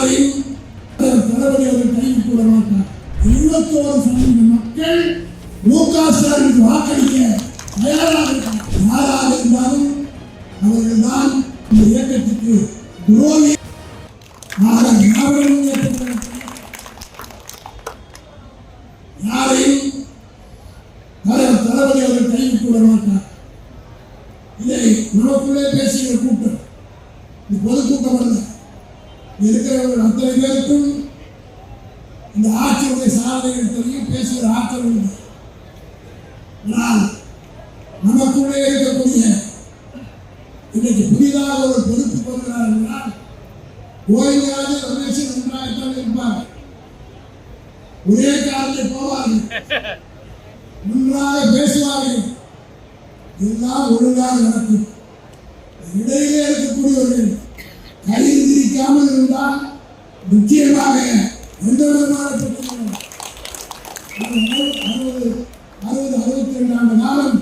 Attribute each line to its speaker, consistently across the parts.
Speaker 1: யாரையும் தளபதி அவர்கள் கைவிட்டு விட மாட்டார். 71% மக்கள் மு.க.ஸ்டாலினுக்கு வாக்களிக்க தயாராக இருக்கிறார். யாராக இருந்தாலும் அவர்கள்தான் இந்த இயக்கத்துக்கு துரோகி. யாரையும் தளபதி அவர்கள் கைவிட்டு விட மாட்டார். இதை நமக்குள்ளே பேசுகிற கூட்டம், இது பொதுக்கூட்டம் அல்ல. இருக்கிறவர்கள் அத்தனை பேருக்கும் இந்த ஆட்சியுடைய சாதனைகள் தெரியும், பேசுகிற ஆற்றல் உண்டு. ஆனால் நமக்குள்ளே இருக்கக்கூடிய இன்றைக்கு புதிதாக ஒரு பொறுப்பு கொள்கிறார் என்றால் ஓய்வாக ரமேஷன் ஒன்றாகத்தான் இருப்பார். ஒரே காலத்தில் போவார்கள், ஒன்றாக பேசுவார்கள், எல்லாம் ஒழுங்காக நடக்கும். இடையிலே இருக்கக்கூடியவர்கள் கையில் திரிக்காமல் இருந்தால் நிச்சயமாக எந்த விதமான பிரச்சனையும் 62 ஆண்டு காலம்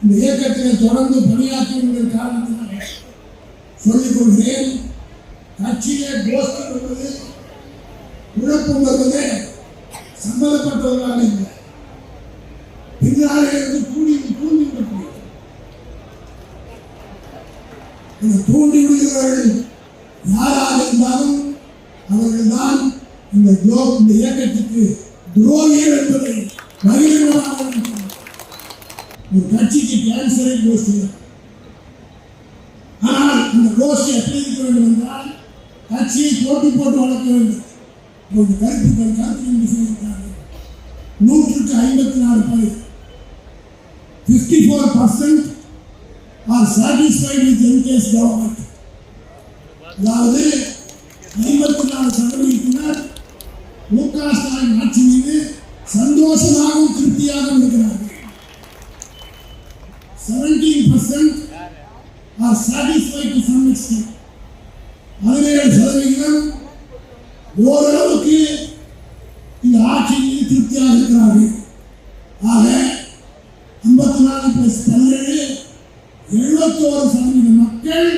Speaker 1: இந்த இயக்கத்திலே தொடர்ந்து பணியாற்றிய காரணத்தினால சொல்லிக் கொள்கிறேன். கட்சியிலே கோஷ்டி வருவது, குழப்பம் வருவது சம்பந்தப்பட்டவர்களாக இல்லை, பின்னாலே இருந்து தூண்டி விடுகிறவர்கள் யாராக இருந்தாலும் அவர்கள்தான் இந்த இயக்கத்துக்கு துரோகிகள் என்பதை பகிரங்கமாக ஒரு கட்சிக்கு கேன்சரை கோஷ்டி. ஆனால் இந்த கோஷ்டி எப்படி இருக்க வேண்டும் என்றால் கட்சியை போட்டி போட்டு வளர்க்க வேண்டும். ஒரு கருத்துக்கள் கருத்து சொல்லியிருக்கிறார்கள். 154 பேர் 54% are satisfied with MK's government. அதாவது 54% மு.க.ஸ்டாலின் ஆட்சி மீது சந்தோஷமாகவும் திருப்தியாகவும் இருக்கிறார்கள். 17% are satisfied to some extent. 17% ஓரளவுக்கு இந்த ஆட்சி மீது திருப்தியாக இருக்கிறார்கள். ஆக 54 + 17 71% மக்கள்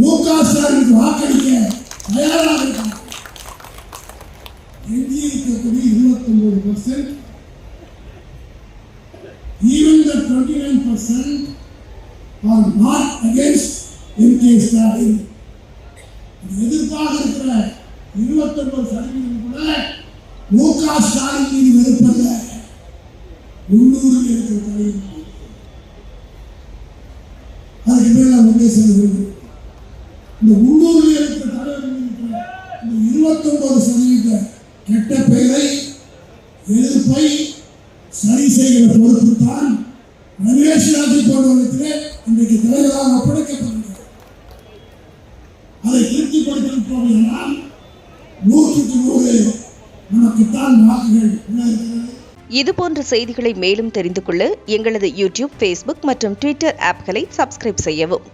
Speaker 1: மு.க.ஸ்டாலினுக்கு வாக்களிக்க தயாராக இருக்கிறார். எஞ்சி இருக்கக்கூடிய 29%, even the 29% are not against MK Stalin. எதிர்ப்பாக இருக்கிற 29% கூட மு.க.ஸ்டாலின் மீது வெறுப்பல்ல, உள்ளூரில் இருக்கிற தலைவர். அதுக்கு மேல் நான் உண்மை சொல்லுகிறேன். இந்த உள்ளூரில் இருக்கிற தலைவர்கள் இந்த 29% கெட்ட பெயரை, எதிர்ப்பை சரி செய்கிற பொறுப்பு தான் ரமேஷ் ராஜி போன்றவர்களுக்கு இன்றைக்கு தலைவராக ஒப்படைக்கப்படுகிறது. அதை திருப்திப்படுத்திவிட்டோம் என்றால் 100க்கு 100 நமக்குத்தான் வாக்குகள் இருக்கிறது.
Speaker 2: இதுபோன்ற செய்திகளை மேலும் தெரிந்து கொள்ள எங்களது யூடியூப், ஃபேஸ்புக் மற்றும் ட்விட்டர் ஆப்களை சப்ஸ்கிரைப் செய்யவும்.